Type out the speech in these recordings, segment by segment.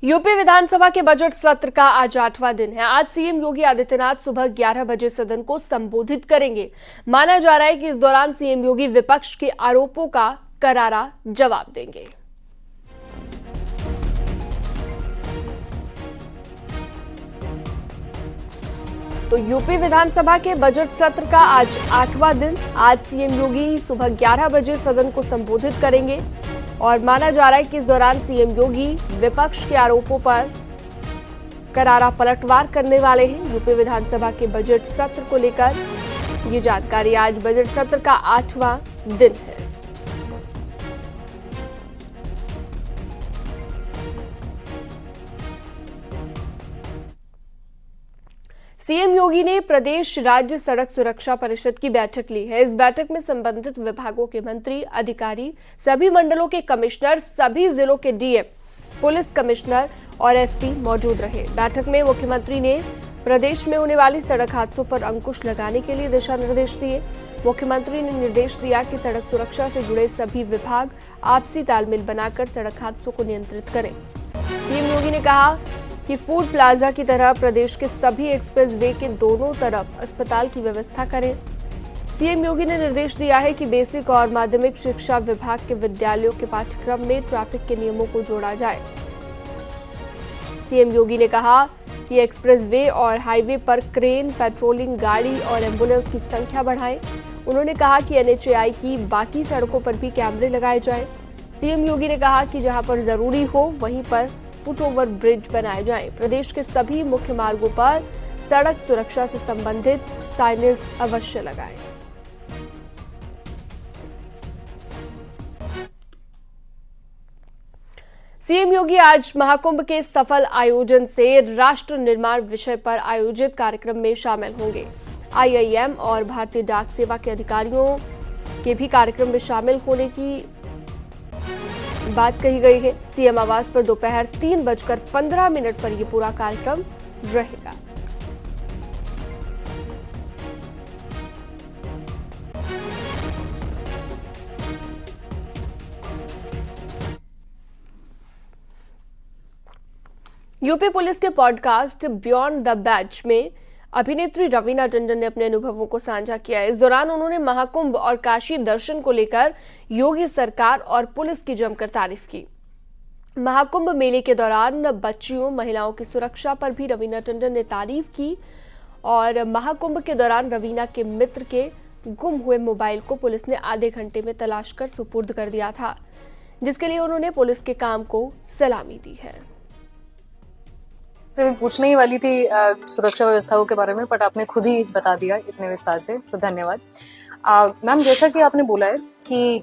UP विधानसभा के budget सत्र का आज 8वां दिन है। आज सीएम योगी आदित्यनाथ सुबह 11 बजे सदन को संबोधित करेंगे। माना जा रहा है कि इस दौरान सीएम योगी विपक्ष के आरोपों का करारा जवाब देंगे। तो यूपी विधानसभा के बजट सत्र का आज 8वां दिन। आज सीएम योगी सुबह 11 बजे सदन को संबोधित करेंगे और माना जा रहा है कि इस दौरान सीएम योगी विपक्ष के आरोपों पर करारा पलटवार करने वाले हैं। यूपी विधानसभा के बजट सत्र को लेकर ये जानकारी। आज बजट सत्र का 8वां दिन है। सीएम योगी ने प्रदेश राज्य सड़क सुरक्षा परिषद की बैठक ली है। इस बैठक में संबंधित विभागों के मंत्री, अधिकारी, सभी मंडलों के कमिश्नर, सभी जिलों के डीएम, पुलिस कमिश्नर और एसपी मौजूद रहे। बैठक में मुख्यमंत्री ने प्रदेश में होने वाली सड़क हादसों पर अंकुश लगाने के लिए दिशा निर्देश दिए। मुख्यमंत्री ने निर्देश दिया कि सड़क सुरक्षा से जुड़े सभी विभाग आपसी तालमेल बनाकर सड़क हादसों को नियंत्रित करें। सीएम योगी ने कहा कि फूड प्लाजा की तरह प्रदेश के सभी एक्सप्रेस वे के दोनों तरफ अस्पताल की व्यवस्था करें। सीएम योगी ने निर्देश दिया है कि बेसिक और माध्यमिक शिक्षा विभाग के विद्यालयों के पाठ्यक्रम में ट्रैफिक के नियमों को जोड़ा जाए। सीएम योगी ने कहा कि एक्सप्रेस वे और हाईवे पर क्रेन, पेट्रोलिंग गाड़ी और एम्बुलेंस की संख्या बढ़ाएं। उन्होंने कहा कि एनएचएआई की बाकी सड़कों पर भी कैमरे लगाए जाएं। सीएम योगी ने कहा कि जहां पर जरूरी हो वहीं पर फुट ओवर ब्रिज बनाए जाएं। प्रदेश के सभी मुख्य मार्गों पर सड़क सुरक्षा से संबंधित साइनेज अवश्य लगाएं। सीएम योगी आज महाकुंभ के सफल आयोजन से राष्ट्र निर्माण विषय पर आयोजित कार्यक्रम में शामिल होंगे। आईआईएम और भारतीय डाक सेवा के अधिकारियों के भी कार्यक्रम में शामिल होने की बात कही गई है। सीएम आवास पर दोपहर 3:15 पर यह पूरा कार्यक्रम रहेगा। यूपी पुलिस के पॉडकास्ट बियॉन्ड द बैच में अभिनेत्री रवीना टंडन ने अपने अनुभवों को साझा किया। इस दौरान उन्होंने महाकुंभ और काशी दर्शन को लेकर योगी सरकार और पुलिस की जमकर तारीफ की। महाकुंभ मेले के दौरान बच्चियों, महिलाओं की सुरक्षा पर भी रवीना टंडन ने तारीफ की और महाकुंभ के दौरान रवीना के मित्र के गुम हुए मोबाइल को पुलिस ने आधे घंटे में तलाश कर सुपुर्द कर दिया था, जिसके लिए उन्होंने पुलिस के काम को सलामी दी है। से पूछने ही वाली थी सुरक्षा व्यवस्थाओं के बारे में, बट आपने खुद ही बता दिया इतने विस्तार से, तो धन्यवाद। मैम, जैसा कि आपने बोला है कि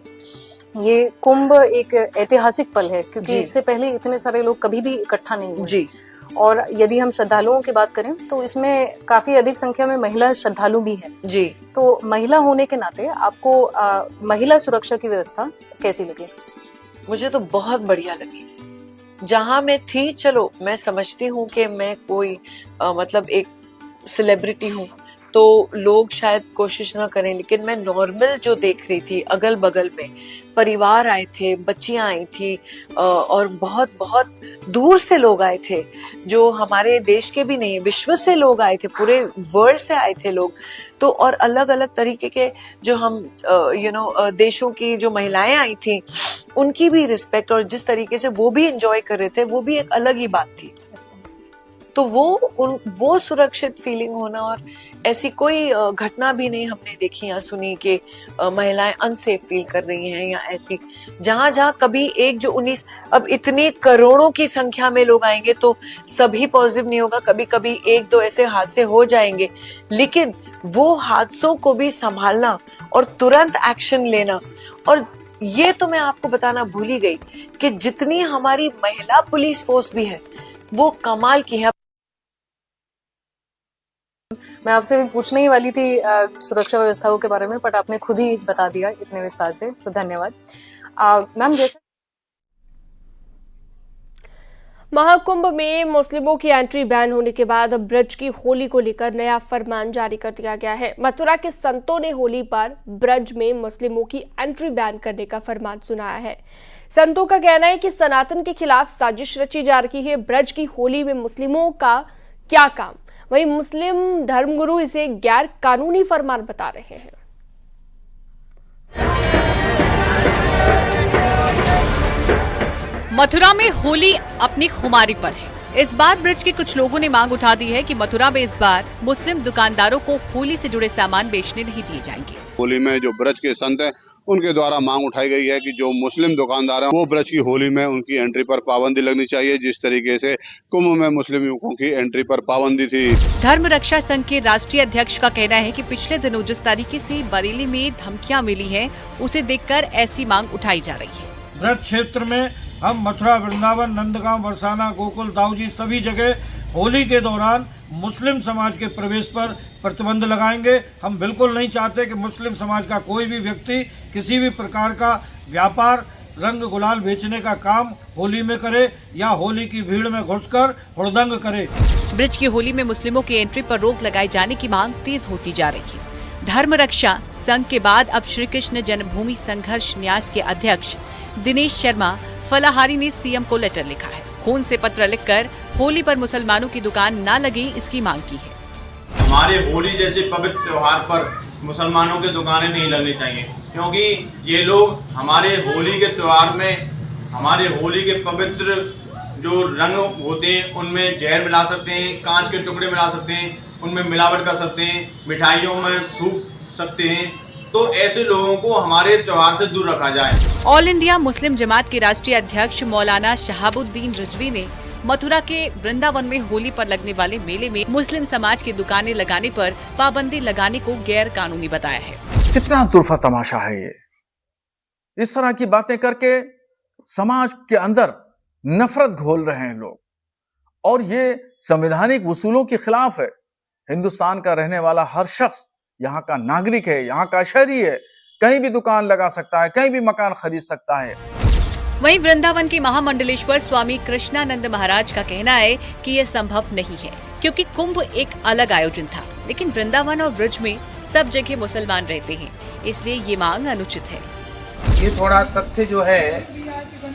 ये कुंभ एक ऐतिहासिक पल है, क्योंकि इससे पहले इतने सारे लोग कभी भी इकट्ठा नहीं हुए जी। और यदि हम श्रद्धालुओं की बात करें तो इसमें काफी अधिक संख्या में महिला श्रद्धालु भी है जी। तो महिला होने के नाते आपको महिला सुरक्षा की व्यवस्था कैसी लगी? मुझे तो बहुत बढ़िया लगी। जहां मैं थी, चलो मैं समझती हूँ कि मैं कोई मतलब एक सेलिब्रिटी हूँ तो लोग शायद कोशिश ना करें, लेकिन मैं नॉर्मल जो देख रही थी, अगल बगल में परिवार आए थे, बच्चियां आई थी और बहुत बहुत दूर से लोग आए थे जो हमारे देश के भी नहीं, विश्व से लोग आए थे, पूरे वर्ल्ड से आए थे लोग। तो और अलग अलग तरीके के जो हम देशों की जो महिलाएं आई थी उनकी भी रिस्पेक्ट और जिस तरीके से वो भी एंजॉय कर रहे थे वो भी एक अलग ही बात थी। तो वो सुरक्षित फीलिंग होना, और ऐसी कोई घटना भी नहीं हमने देखी या सुनी कि महिलाएं अनसेफ फील कर रही हैं या ऐसी। जहां जहां कभी एक जो 19 अब इतनी करोड़ों की संख्या में लोग आएंगे तो सभी पॉजिटिव नहीं होगा, कभी कभी एक दो ऐसे हादसे हो जाएंगे, लेकिन वो हादसों को भी संभालना और तुरंत एक्शन लेना। और ये तो मैं आपको बताना भूल ही गई कि जितनी हमारी महिला पुलिस फोर्स भी है वो कमाल की है। मैं आपसे भी पूछने ही वाली थी सुरक्षा व्यवस्थाओं के बारे में, बट आपने खुद ही बता दिया इतने विस्तार से, तो धन्यवाद। मैम, जैसे महाकुंभ में मुस्लिमों की एंट्री बैन होने के बाद अब ब्रज की होली को लेकर नया फरमान जारी कर दिया गया है। मथुरा के संतों ने होली पर ब्रज में मुस्लिमों की एंट्री बैन करने का फरमान सुनाया है। संतों का कहना है कि सनातन के खिलाफ साजिश रची जा रही है। ब्रज की होली में मुस्लिमों का क्या काम? वहीं मुस्लिम धर्मगुरु इसे गैर कानूनी फरमान बता रहे हैं। मथुरा में होली अपनी खुमारी पर है। इस बार ब्रज के कुछ लोगों ने मांग उठा दी है कि मथुरा में इस बार मुस्लिम दुकानदारों को होली से जुड़े सामान बेचने नहीं दिए जाएंगे। होली में जो ब्रज के संत हैं उनके द्वारा मांग उठाई गई है कि जो मुस्लिम दुकानदार हैं वो ब्रज की होली में उनकी एंट्री पर पाबंदी लगनी चाहिए, जिस तरीके से कुंभ में मुस्लिम युवकों की एंट्री पर पाबंदी थी। धर्म रक्षा संघ के राष्ट्रीय अध्यक्ष का कहना है कि पिछले दिनों जिस तरीके से बरेली में धमकियां मिली हैं, उसे देखकर ऐसी मांग उठाई जा रही है। ब्रज क्षेत्र में हम मथुरा, वृंदावन, नंदगांव, बरसाना, गोकुल, दाऊजी सभी जगह होली के दौरान मुस्लिम समाज के प्रवेश पर प्रतिबंध लगाएंगे। हम बिल्कुल नहीं चाहते कि मुस्लिम समाज का कोई भी व्यक्ति किसी भी प्रकार का व्यापार, रंग गुलाल बेचने का काम होली में करे या होली की भीड़ में घुसकर हुड़दंग करे। ब्रज की होली में मुस्लिमों की एंट्री पर रोक लगाए जाने की मांग तेज होती जा रही है। धर्म रक्षा संघ के बाद अब श्री कृष्ण जन्मभूमि संघर्ष न्यास के अध्यक्ष दिनेश शर्मा फलाहारी ने सीएम को लेटर लिखा है। खून से पत्र लिखकर होली पर मुसलमानों की दुकान न लगे इसकी मांग की है। हमारे होली जैसे पवित्र त्योहार पर मुसलमानों की दुकानें नहीं लगनी चाहिए, क्योंकि ये लोग हमारे होली के त्योहार में हमारे होली के पवित्र जो रंग होते हैं उनमें जहर मिला सकते हैं, कांच के टुकड़े मिला सकते हैं, उनमें मिलावट कर सकते हैं, मिठाइयों में थूक सकते हैं। तो ऐसे लोगों को हमारे त्योहार से दूर रखा जाए। ऑल इंडिया मुस्लिम जमात के राष्ट्रीय अध्यक्ष मौलाना शहाबुद्दीन रिजवी ने मथुरा के वृंदावन में होली पर लगने वाले मेले में मुस्लिम समाज की दुकानें लगाने पर पाबंदी लगाने को गैर कानूनी बताया है। कितना तुरफा तमाशा है ये। इस तरह की बातें करके समाज के अंदर नफरत घोल रहे हैं लोग, और ये संवैधानिक उसूलों के खिलाफ है। हिंदुस्तान का रहने वाला हर शख्स यहाँ का नागरिक है, यहाँ का शहरी है, कहीं भी दुकान लगा सकता है, कहीं भी मकान खरीद सकता है। वहीं वृंदावन के महामंडलेश्वर स्वामी कृष्णानंद महाराज का कहना है कि यह संभव नहीं है, क्योंकि कुंभ एक अलग आयोजन था, लेकिन वृंदावन और ब्रज में सब जगह मुसलमान रहते हैं, इसलिए ये मांग अनुचित है। ये थोड़ा तथ्य जो है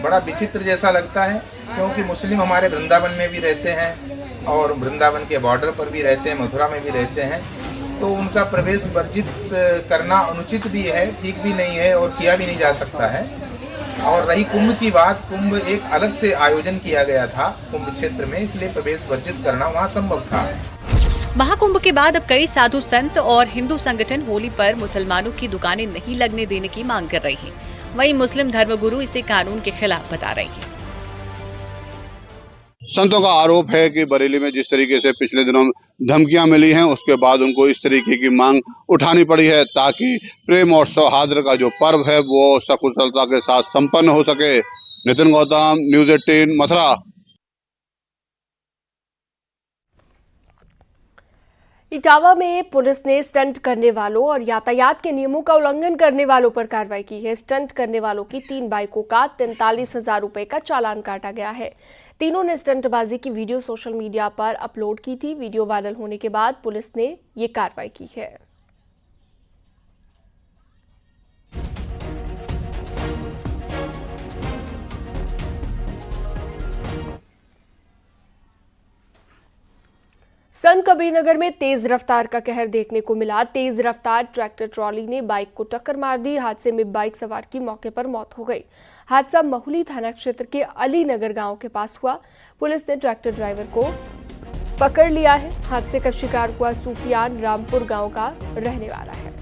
बड़ा विचित्र जैसा लगता है, क्योंकि मुस्लिम हमारे वृंदावन में भी रहते हैं और वृंदावन के बॉर्डर पर भी रहते हैं, मथुरा में भी रहते हैं, तो उनका प्रवेश वर्जित करना अनुचित भी है, ठीक भी नहीं है और किया भी नहीं जा सकता है। और रही कुंभ की बात, कुंभ एक अलग से आयोजन किया गया था कुंभ क्षेत्र में, इसलिए प्रवेश वर्जित करना वहाँ संभव था। महाकुंभ के बाद अब कई साधु संत और हिंदू संगठन होली पर मुसलमानों की दुकानें नहीं लगने देने की मांग कर रही हैं। वहीं मुस्लिम धर्मगुरु इसे कानून के खिलाफ बता रही हैं। संतों का आरोप है कि बरेली में जिस तरीके से पिछले दिनों धमकियां मिली हैं, उसके बाद उनको इस तरीके की मांग उठानी पड़ी है, ताकि प्रेम और सौहार्द का जो पर्व है वो सकुशलता के साथ संपन्न हो सके। नितिन गौतम, न्यूज़ 18, मथुरा। इटावा में पुलिस ने स्टंट करने वालों और यातायात के नियमों का उल्लंघन करने वालों पर कार्रवाई की है। स्टंट करने वालों की 3 बाइकों का 43,000 रुपए का चालान काटा गया है। तीनों ने स्टंटबाजी की वीडियो सोशल मीडिया पर अपलोड की थी। वीडियो वायरल होने के बाद पुलिस ने ये कार्रवाई की है। संत कबीरनगर में तेज रफ्तार का कहर देखने को मिला। तेज रफ्तार ट्रैक्टर ट्रॉली ने बाइक को टक्कर मार दी। हादसे में बाइक सवार की मौके पर मौत हो गई। हादसा महुली थाना क्षेत्र के अली नगर गांव के पास हुआ। पुलिस ने ट्रैक्टर ड्राइवर को पकड़ लिया है। हादसे का शिकार हुआ सूफियान रामपुर गांव का रहने वाला है।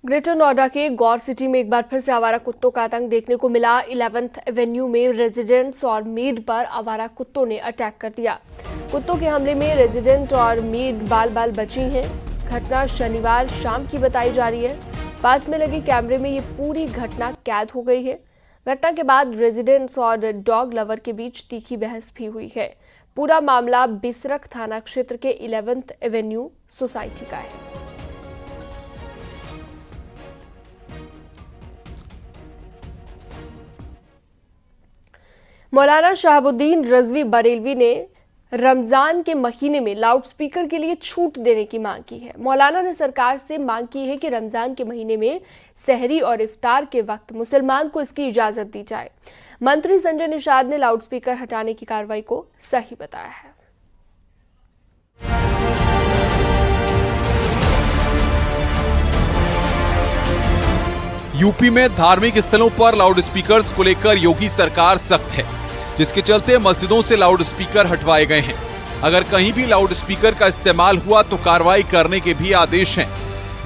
ग्रेटर नोएडा के गौर सिटी में एक बार फिर से आवारा कुत्तों का आतंक देखने को मिला। 11th एवेन्यू में रेजिडेंट्स और मेड पर आवारा कुत्तों ने अटैक कर दिया। कुत्तों के हमले में रेजिडेंट और मेड बाल बाल बची हैं। घटना शनिवार शाम की बताई जा रही है। पास में लगे कैमरे में ये पूरी घटना कैद हो गई है। घटना के बाद रेजिडेंट्स और डॉग लवर के बीच तीखी बहस भी हुई है। पूरा मामला बिसरख थाना क्षेत्र के 11th एवेन्यू सोसाइटी का है। मौलाना शहाबुद्दीन रिजवी बरेलवी ने रमजान के महीने में लाउडस्पीकर के लिए छूट देने की मांग की है। मौलाना ने सरकार से मांग की है कि रमजान के महीने में सहरी और इफ्तार के वक्त मुसलमान को इसकी इजाजत दी जाए। मंत्री संजय निषाद ने लाउडस्पीकर हटाने की कार्रवाई को सही बताया है। यूपी में धार्मिक स्थलों पर लाउडस्पीकर्स को लेकर योगी सरकार सख्त है, जिसके चलते मस्जिदों से लाउडस्पीकर हटवाए गए हैं। अगर कहीं भी लाउडस्पीकर का इस्तेमाल हुआ तो कार्रवाई करने के भी आदेश हैं।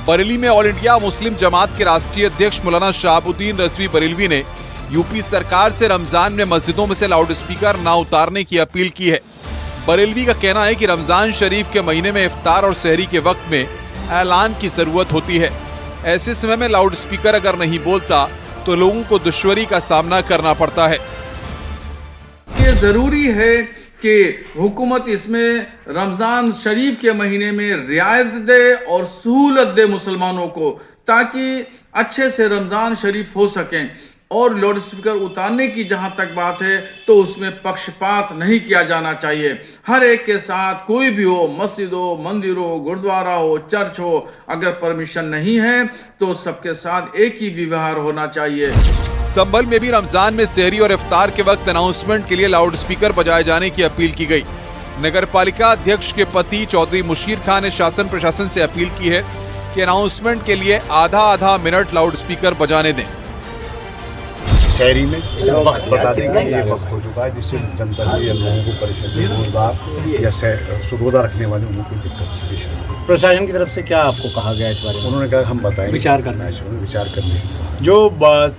बरेली में ऑल इंडिया मुस्लिम जमात के राष्ट्रीय अध्यक्ष मौलाना शहाबुद्दीन रजवी बरेलवी ने यूपी सरकार से रमजान में मस्जिदों में से लाउडस्पीकर न उतारने की अपील की है। बरेलवी का कहना है कि रमजान शरीफ के महीने में इफ्तार और सहरी के वक्त में ऐलान की जरूरत होती है। ऐसे समय में लाउडस्पीकर अगर नहीं बोलता तो लोगों को दुश्वारी का सामना करना पड़ता है। ये जरूरी है कि हुकूमत इसमें रमजान शरीफ के महीने में रियायत दे और सहूलत दे मुसलमानों को, ताकि अच्छे से रमजान शरीफ हो सकें। और लाउडस्पीकर उतारने की जहां तक बात है तो उसमें पक्षपात नहीं किया जाना चाहिए। हर एक के साथ कोई भी हो, मस्जिद हो, मंदिर हो, गुरुद्वारा हो, चर्च हो, अगर परमिशन नहीं है तो सबके साथ एक ही व्यवहार होना चाहिए। संभल में भी रमजान में सहरी और इफ्तार के वक्त अनाउंसमेंट के लिए लाउडस्पीकर बजाए जाने की अपील की गई। नगर पालिका अध्यक्ष के पति चौधरी मुशीर खान ने शासन प्रशासन से अपील की है कि अनाउंसमेंट के लिए आधा मिनट लाउडस्पीकर बजाने दें। शहरी में वक्त बता देंगे, ये वक्त हो चुका है, जिससे जनता या लोगों को परेशानी, रोजगार या रोजा रखने वाले उन्हें कोई दिक्कत परेशानी। प्रशासन की तरफ से क्या आपको कहा गया इस बारे में? उन्होंने कहा हम बताएंगे, विचार करना है। विचार करने जो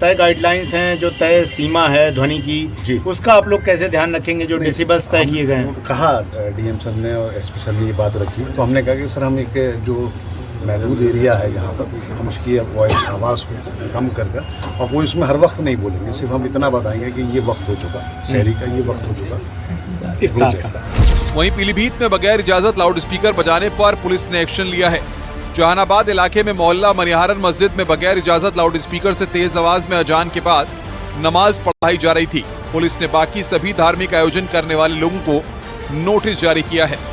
तय गाइडलाइंस हैं, जो तय सीमा है ध्वनि की जी, उसका आप लोग कैसे ध्यान रखेंगे जो डेसिबल्स तय किए गए हैं? कहा डीएम सर ने और एसपी सर ने ये बात रखी, तो हमने कहा कि सर हम एक जो महदूद एरिया है जहाँ पर हम उसकी वॉइस आवाज़ को कम कर और वो इसमें हर वक्त नहीं बोलेंगे, सिर्फ हम इतना बताएंगे कि ये वक्त हो चुका शहरी का, ये वक्त हो चुका इफ्तार का। वहीं पीलीभीत में बगैर इजाजत लाउडस्पीकर बजाने पर पुलिस ने एक्शन लिया है। जहानाबाद इलाके में मोहल्ला मनिहारन मस्जिद में बगैर इजाजत लाउडस्पीकर से तेज आवाज में अजान के बाद नमाज पढ़ाई जा रही थी। पुलिस ने बाकी सभी धार्मिक आयोजन करने वाले लोगों को नोटिस जारी किया है।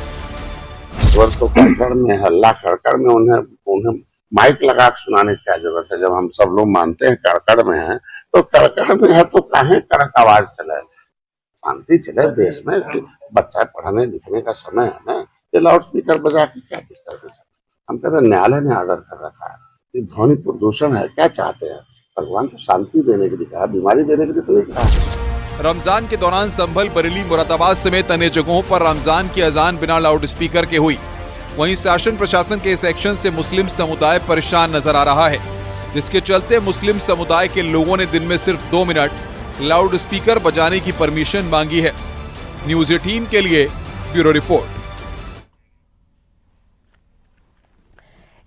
तो कड़कड़ में हल्ला कड़कड़ में उन्हें माइक लगा के सुनाने की क्या जरूरत है? जब हम सब लोग मानते हैं कड़कड़ में है तो कड़कड़ में है तो काहे कड़क आवाज चले, शांति चले देश में। बच्चा पढ़ने लिखने का समय है ना, ये लाउड स्पीकर बजा के क्या डिस्टर्ब? हम कहते हैं न्यायालय ने ऑर्डर कर रखा है, ये ध्वनि प्रदूषण है, क्या चाहते हैं? भगवान को शांति देने के लिए कहा, बीमारी देने के लिए तो नहीं कहा। रमजान के दौरान संभल, बरेली, मुरादाबाद समेत अन्य जगहों पर रमजान की अजान बिना लाउडस्पीकर के हुई। वहीं शासन प्रशासन के इस एक्शन से मुस्लिम समुदाय परेशान नजर आ रहा है, जिसके चलते मुस्लिम समुदाय के लोगों ने दिन में सिर्फ 2 मिनट लाउडस्पीकर बजाने की परमिशन मांगी है। न्यूज़ 18 के लिए ब्यूरो रिपोर्ट।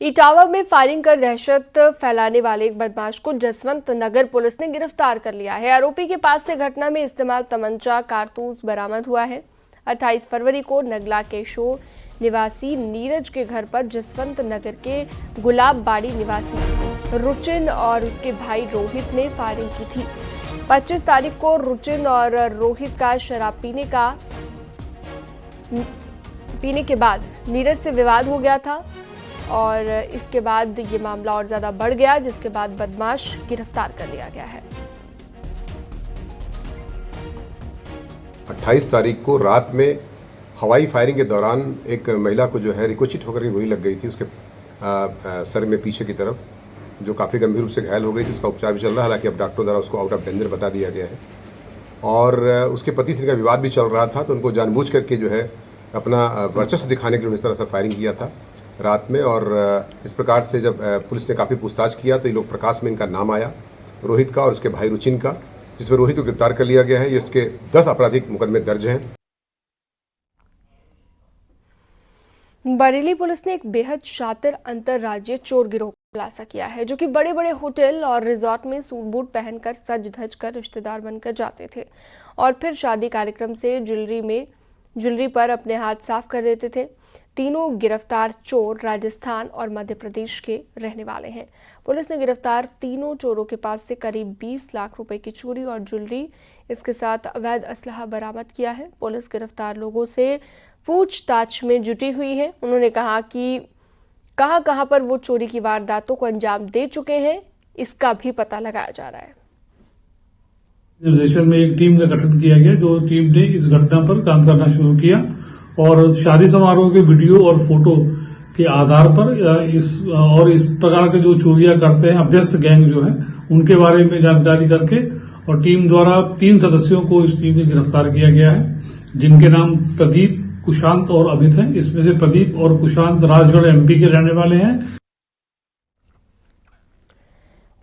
इटावा में फायरिंग कर दहशत फैलाने वाले एक बदमाश को जसवंत नगर पुलिस ने गिरफ्तार कर लिया है। आरोपी के पास से घटना में इस्तेमाल तमंचा कारतूस बरामद हुआ है। 28 फरवरी को नगला केशो निवासी नीरज के घर पर जसवंत नगर के गुलाब बाड़ी निवासी रुचिन और उसके भाई रोहित ने फायरिंग की थी। 25 तारीख को रुचिन और रोहित का शराब पीने के बाद नीरज से विवाद हो गया था और इसके बाद ये मामला और ज्यादा बढ़ गया, जिसके बाद बदमाश गिरफ्तार कर लिया गया है। 28 तारीख को रात में हवाई फायरिंग के दौरान एक महिला को जो है रिकोचिट होकर के गोली लग गई थी उसके सर में पीछे की तरफ, जो काफ़ी गंभीर रूप से घायल हो गई थी। उसका उपचार भी चल रहा है, हालांकि अब डॉक्टर द्वारा उसको आउट ऑफ डेंजर बता दिया गया है। और उसके पति से इनका विवाद भी चल रहा था, तो उनको जानबूझ करके जो है अपना वर्चस्व दिखाने के लिए इस तरह से फायरिंग किया था रात में। और इस प्रकार से जब पुलिस ने काफ़ी पूछताछ किया तो ये लोग प्रकाश में इनका नाम आया, रोहित का और उसके भाई रुचिन का, जिसमें रोहित को गिरफ्तार कर लिया गया है। ये उसके 10 आपराधिक मुकदमे दर्ज हैं। बरेली पुलिस ने एक बेहद शातिर अंतरराज्यीय चोर गिरोह का खुलासा किया है, जो कि बड़े बड़े होटल और रिजॉर्ट में सूट बूट पहनकर सज धज कर रिश्तेदार बनकर जाते थे और फिर शादी कार्यक्रम से ज्वेलरी पर अपने हाथ साफ कर देते थे। तीनों गिरफ्तार चोर राजस्थान और मध्य प्रदेश के रहने वाले हैं। पुलिस ने गिरफ्तार तीनों चोरों के पास से करीब 20 लाख रुपए की चोरी और ज्वेलरी, इसके साथ अवैध असलहा बरामद किया है। पुलिस गिरफ्तार लोगों से पूछताछ में जुटी हुई है। उन्होंने कहा कि कहां पर वो चोरी की वारदातों को अंजाम दे चुके हैं, इसका भी पता लगाया जा रहा है। निर्देशन में एक टीम का गठन किया गया, जो टीम ने इस घटना पर काम करना शुरू किया और शादी समारोह के वीडियो और फोटो के आधार पर इस प्रकार के जो चोरियां करते हैं अभ्यस्त गैंग जो है, उनके बारे में जानकारी करके और टीम द्वारा 3 सदस्यों को इस टीम में गिरफ्तार किया गया है, जिनके नाम प्रदीप, कुशांत और अमित हैं। इसमें से प्रदीप और कुशांत राजगढ़ MP के रहने वाले हैं।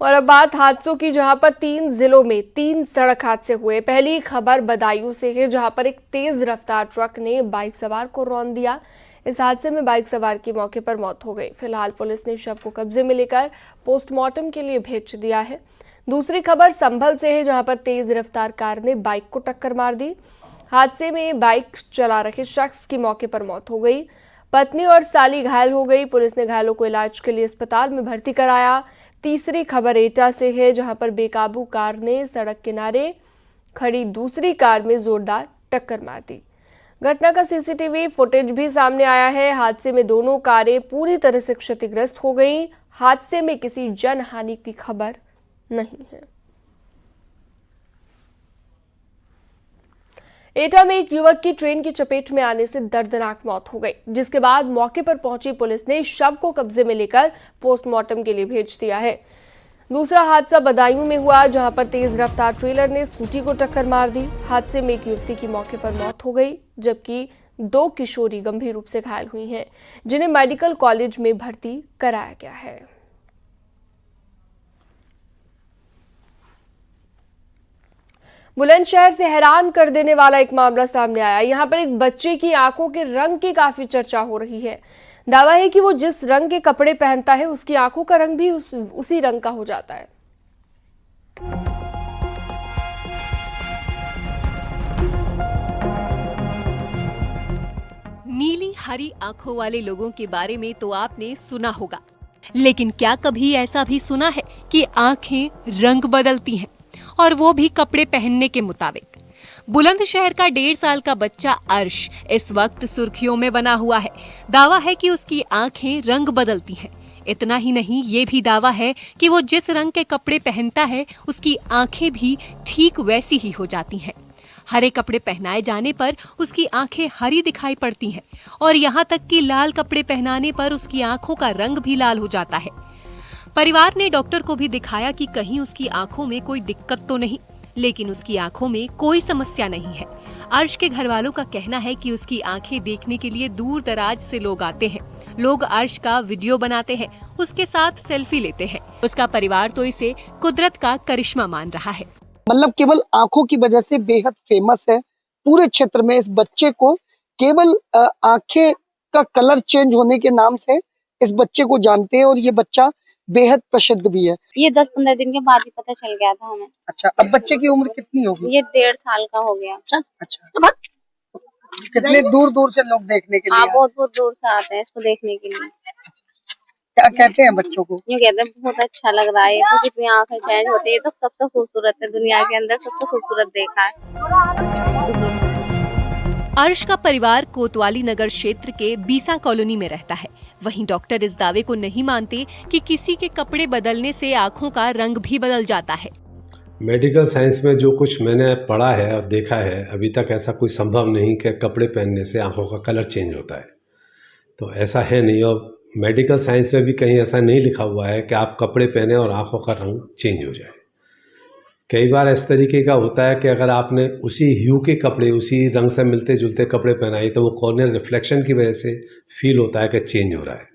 और अब बात हादसों की, जहां पर 3 जिलों में 3 सड़क हादसे हुए। पहली खबर बदायूं से है, जहां पर एक तेज रफ्तार ट्रक ने बाइक सवार को रौंद दिया। इस हादसे में बाइक सवार की मौके पर मौत हो गई। फिलहाल पुलिस ने शव को कब्जे में लेकर पोस्टमार्टम के लिए भेज दिया है। दूसरी खबर संभल से है, जहां पर तेज रफ्तार कार ने बाइक को टक्कर मार दी। हादसे में बाइक चला रहे शख्स की मौके पर मौत हो गई। पत्नी और साली घायल हो गई। पुलिस ने घायलों को इलाज के लिए अस्पताल में भर्ती कराया। तीसरी खबर एटा से है, जहां पर बेकाबू कार ने सड़क किनारे खड़ी दूसरी कार में जोरदार टक्कर मार दी। घटना का CCTV फुटेज भी सामने आया है। हादसे में दोनों कारें पूरी तरह से क्षतिग्रस्त हो गई। हादसे में किसी जनहानि की खबर नहीं है। एटा में एक युवक की ट्रेन की चपेट में आने से दर्दनाक मौत हो गई, जिसके बाद मौके पर पहुंची पुलिस ने शव को कब्जे में लेकर पोस्टमार्टम के लिए भेज दिया है। दूसरा हादसा बदायूं में हुआ, जहां पर तेज रफ्तार ट्रेलर ने स्कूटी को टक्कर मार दी। हादसे में एक युवती की मौके पर मौत हो गई, जबकि 2 किशोरी गंभीर रूप से घायल हुई हैं, जिन्हें मेडिकल कॉलेज में भर्ती कराया गया है। बुलंदशहर से हैरान कर देने वाला एक मामला सामने आया। यहां पर एक बच्चे की आंखों के रंग की काफी चर्चा हो रही है। दावा है कि वो जिस रंग के कपड़े पहनता है, उसकी आंखों का रंग भी उसी रंग का हो जाता है। नीली हरी आंखों वाले लोगों के बारे में तो आपने सुना होगा, लेकिन क्या कभी ऐसा भी सुना है कि आंखें रंग बदलती हैं, और वो भी कपड़े पहनने के मुताबिक? बुलंदशहर का 1.5 साल का बच्चा अर्श इस वक्त सुर्खियों में बना हुआ है। दावा है कि उसकी आंखें रंग बदलती हैं। इतना ही नहीं, ये भी दावा है कि वो जिस रंग के कपड़े पहनता है, उसकी आंखें भी ठीक वैसी ही हो जाती हैं। हरे कपड़े पहनाए जाने पर उसकी आंखें हरी दिखाई पड़ती हैं, और यहाँ तक कि लाल कपड़े पहनाने पर उसकी आंखों का रंग भी लाल हो जाता है। परिवार ने डॉक्टर को भी दिखाया कि कहीं उसकी आंखों में कोई दिक्कत तो नहीं, लेकिन उसकी आंखों में कोई समस्या नहीं है। अर्श के घर वालों का कहना है कि उसकी आंखें देखने के लिए दूर दराज से लोग आते हैं। लोग अर्श का वीडियो बनाते हैं, उसके साथ सेल्फी लेते हैं। उसका परिवार तो इसे कुदरत का करिश्मा मान रहा है। मतलब केवल आंखों की वजह से बेहद फेमस है पूरे क्षेत्र में। इस बच्चे को केवल आंखें का कलर चेंज होने के नाम से इस बच्चे को जानते हैं, और ये बच्चा बेहद प्रसिद्ध भी है। ये 10-15 दिन के बाद ही पता चल गया था हमें। अच्छा, अब बच्चे की उम्र कितनी होगी? ये 1.5 साल का हो गया। अच्छा, कितने दूर दूर से लोग देखने के लिए? बहुत बहुत दूर से आते हैं इसको देखने के लिए। क्या कहते हैं बच्चों को? ये कहते हैं बहुत अच्छा लग रहा है, तो जितनी आंखें चेंज होती है तो सबसे खूबसूरत है, दुनिया के अंदर सबसे खूबसूरत देखा है। अर्श का परिवार कोतवाली नगर क्षेत्र के बीसा कॉलोनी में रहता है। वहीं डॉक्टर इस दावे को नहीं मानते कि किसी के कपड़े बदलने से आंखों का रंग भी बदल जाता है। मेडिकल साइंस में जो कुछ मैंने पढ़ा है और देखा है, अभी तक ऐसा कोई संभव नहीं कि कपड़े पहनने से आंखों का कलर चेंज होता है। तो ऐसा है नहीं, और मेडिकल साइंस में भी कहीं ऐसा नहीं लिखा हुआ है कि आप कपड़े पहने और आंखों का रंग चेंज हो जाए। कई बार इस तरीके का होता है कि अगर आपने उसी ह्यू के कपड़े, उसी रंग से मिलते जुलते कपड़े पहनाए, तो वो कॉर्नियल रिफ्लेक्शन की वजह से फील होता है कि चेंज हो रहा है।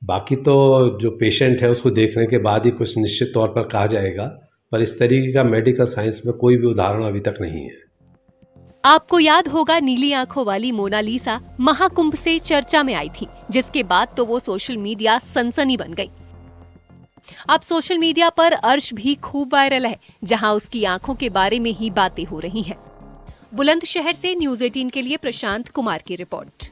बाकी तो जो पेशेंट है उसको देखने के बाद ही कुछ निश्चित तौर पर कहा जाएगा, पर इस तरीके का मेडिकल साइंस में कोई भी उदाहरण अभी तक नहीं है। आपको याद होगा, नीली आंखों वाली मोनालिसा महाकुंभ से चर्चा में आई थी, जिसके बाद तो वो सोशल मीडिया सनसनी बन गई। अब सोशल मीडिया पर अर्श भी खूब वायरल है, जहां उसकी आंखों के बारे में ही बातें हो रही हैं। बुलंदशहर से न्यूज़ 18 के लिए प्रशांत कुमार की रिपोर्ट।